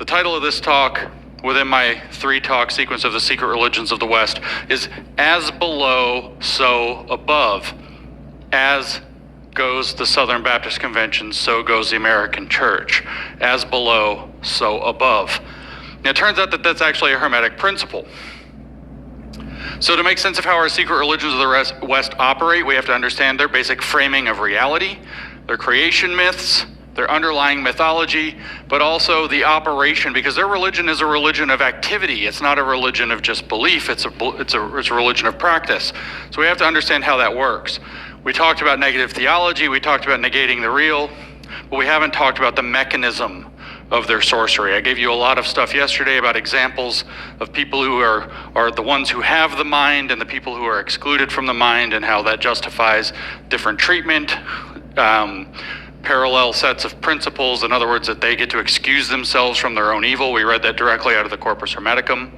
The title of this talk, within my 3-talk sequence of the secret religions of the West, is As Below, So Above. As goes the Southern Baptist Convention, so goes the American Church. As below, so above. Now, it turns out that that's actually a Hermetic principle. So to make sense of how our secret religions of the West operate, we have to understand their basic framing of reality, their creation myths, their underlying mythology, but also the operation, because their religion is a religion of activity. It's not a religion of just belief. It's a religion of practice. So we have to understand how that works. We talked about negative theology. We talked about negating the real, but we haven't talked about the mechanism of their sorcery. I gave you a lot of stuff yesterday about examples of people who are the ones who have the mind and the people who are excluded from the mind, and how that justifies different treatment, parallel sets of principles. In other words, that they get to excuse themselves from their own evil. We read that directly out of the Corpus Hermeticum.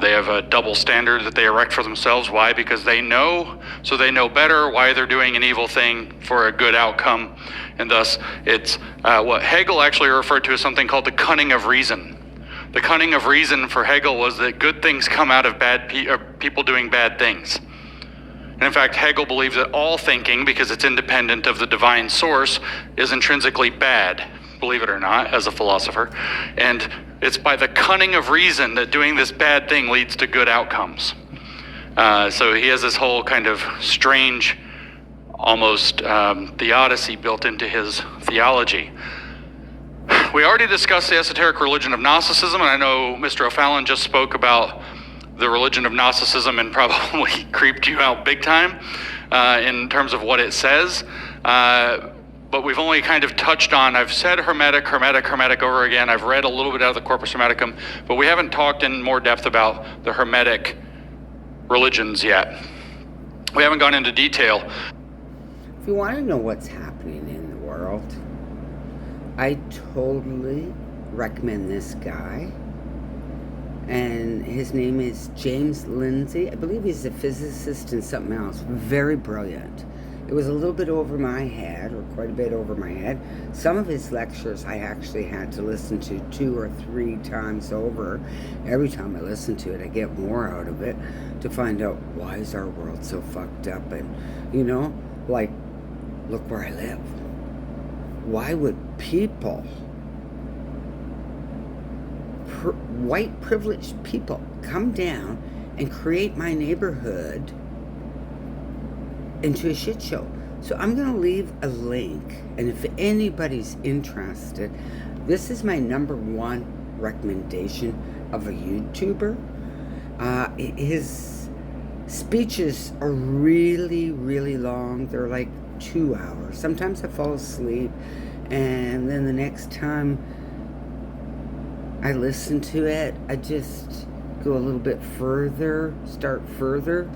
They have a double standard that they erect for themselves. Why? Because they know, so they know better why they're doing an evil thing for a good outcome. And thus, it's what Hegel actually referred to as something called the cunning of reason. The cunning of reason for Hegel was that good things come out of people doing bad things. And in fact, Hegel believes that all thinking, because it's independent of the divine source, is intrinsically bad, believe it or not, as a philosopher. And it's by the cunning of reason that doing this bad thing leads to good outcomes. So he has this whole kind of strange, almost theodicy built into his theology. We already discussed the esoteric religion of Gnosticism, and I know Mr. O'Fallon just spoke about the religion of Gnosticism and probably creeped you out big time in terms of what it says. But we've only kind of touched on, I've said Hermetic over again. I've read a little bit out of the Corpus Hermeticum, but we haven't talked in more depth about the Hermetic religions yet. We haven't gone into detail. If you want to know what's happening in the world, I totally recommend this guy. And his name is James Lindsay. I believe he's a physicist and something else. Very brilliant. It was a little bit over my head, or quite a bit over my head. Some of his lectures I actually had to listen to 2 or 3 times over. Every time I listen to it, I get more out of it to find out, why is our world so fucked up? And, you know, like, look where I live. Why would people, white privileged people, come down and create my neighborhood into a shit show? So I'm going to leave a link, and if anybody's interested, this is my #1 recommendation of a YouTuber. His speeches are really, really long. They're like 2 hours. Sometimes I fall asleep, and then the next time I listen to it, I just go a little bit further, start further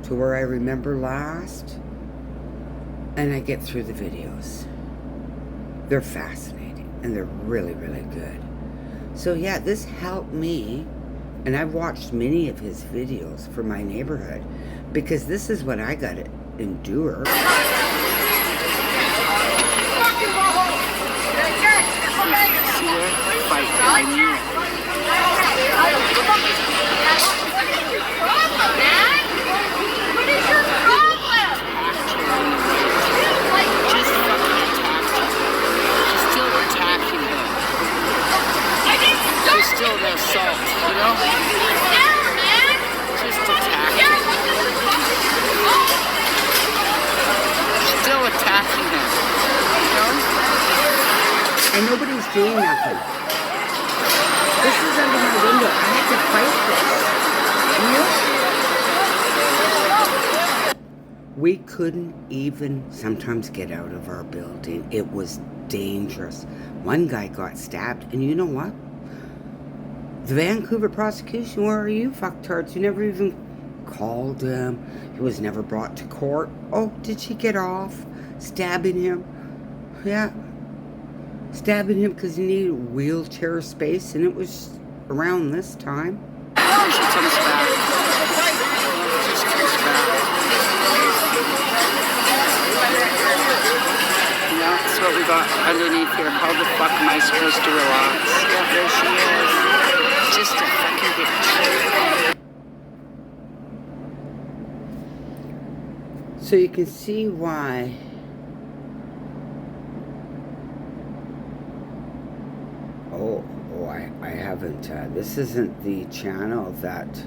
to where I remember last, and I get through the videos. They're fascinating, and they're really, really good. So yeah, this helped me, and I've watched many of his videos for my neighborhood, because this is what I gotta endure. And nobody's doing nothing. This is under my window. I had to fight this. We couldn't even sometimes get out of our building. It was dangerous. One guy got stabbed, and you know what? The Vancouver prosecution, where are you, fucktards? You never even called him. He was never brought to court. Oh, did she get off stabbing him? Yeah. Stabbing him because he needed wheelchair space, and it was around this time. Just comes back. You know, that's what we got underneath here. How the fuck am I supposed to relax? Yeah, there she is. Just a fucking bitch. So you can see why I haven't, this isn't the channel that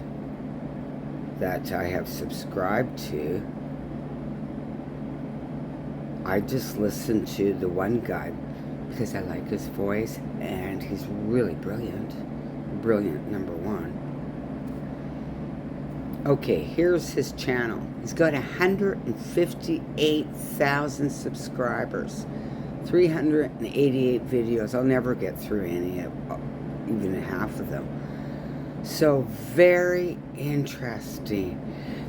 I have subscribed to. I just listen to the one guy because I like his voice and he's really brilliant. Brilliant, number one. Okay, here's his channel. He's got 158,000 subscribers, 388 videos. I'll never get through any of, even half of them. So very interesting.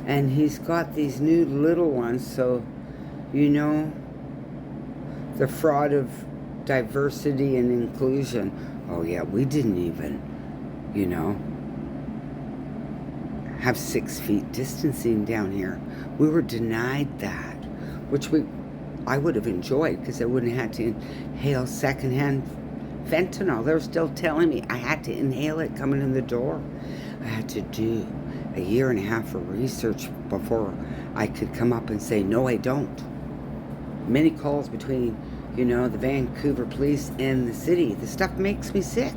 And he's got these new little ones, so you know, the fraud of diversity and inclusion. Oh yeah, we didn't even, you know, have 6 feet distancing down here. We were denied that, which I would have enjoyed because I wouldn't have had to inhale secondhand fentanyl. They're still telling me I had to inhale it coming in the door. I had to do a year and a half of research before I could come up and say, no, I don't. Many calls between, you know, the Vancouver police and the city. The stuff makes me sick.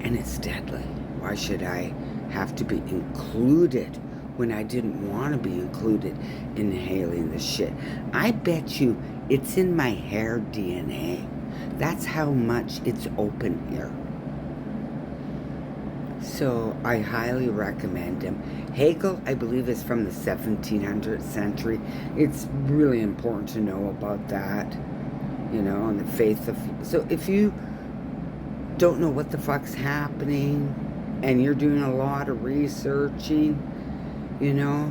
And it's deadly. Why should I have to be included when I didn't want to be included in inhaling the shit? I bet you it's in my hair DNA. That's how much it's open here. So I highly recommend him. Hegel, I believe, is from the 1700th century. It's really important to know about that, you know, and the faith of... So if you don't know what the fuck's happening and you're doing a lot of researching, you know,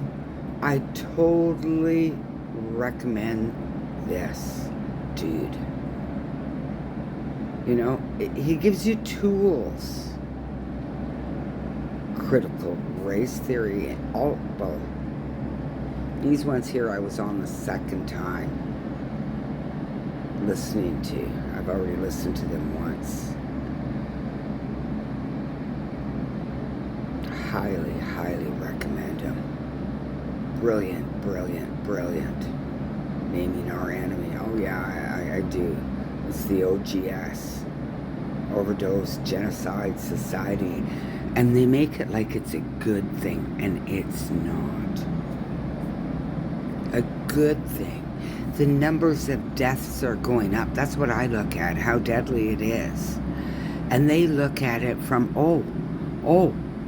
I totally recommend this dude. You know, he gives you tools. Critical race theory and all, well, these ones here I was on the second time listening to. I've already listened to them once. Highly, highly recommend them. Brilliant, brilliant, brilliant. Naming our enemy. Oh yeah, I do. It's the OGS. Overdose Genocide Society. And they make it like it's a good thing, and it's not. A good thing. The numbers of deaths are going up. That's what I look at, how deadly it is. And they look at it from,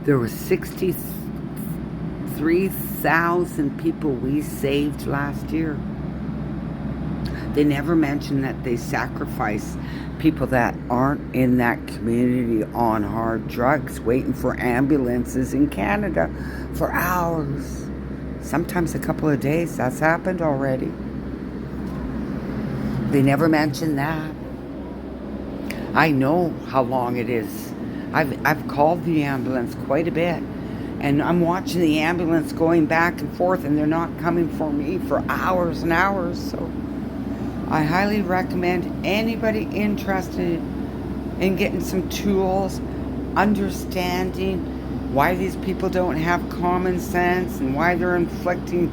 there were 63,000 people we saved last year. They never mention that they sacrifice people that aren't in that community on hard drugs, waiting for ambulances in Canada for hours. Sometimes a couple of days. That's happened already. They never mention that. I know how long it is. I've called the ambulance quite a bit, and I'm watching the ambulance going back and forth, and they're not coming for me for hours and hours. So I highly recommend anybody interested in getting some tools, understanding why these people don't have common sense and why they're inflicting,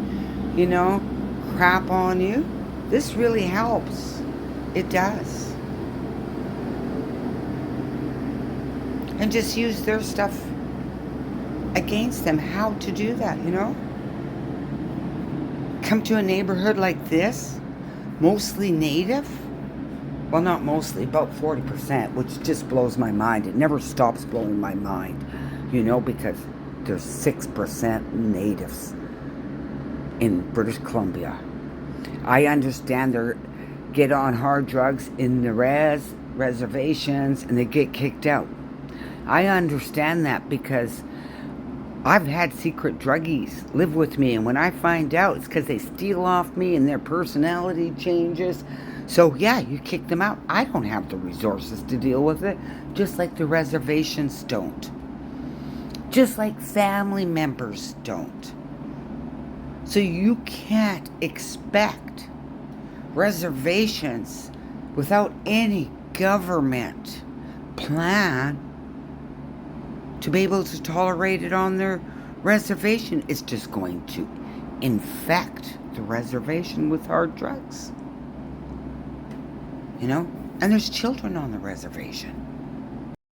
you know, crap on you. This really helps. It does. And just use their stuff against them, how to do that, you know? Come to a neighborhood like this, mostly native. Well, not mostly, about 40%, which just blows my mind. It never stops blowing my mind, you know, because there's 6% natives in British Columbia. I understand they get on hard drugs in the reservations and they get kicked out. I understand that because I've had secret druggies live with me, and when I find out, it's because they steal off me and their personality changes. So yeah, you kick them out. I don't have the resources to deal with it, just like the reservations don't. Just like family members don't. So you can't expect reservations without any government plan to be able to tolerate it on their reservation. It's just going to infect the reservation with hard drugs. You know? And there's children on the reservation.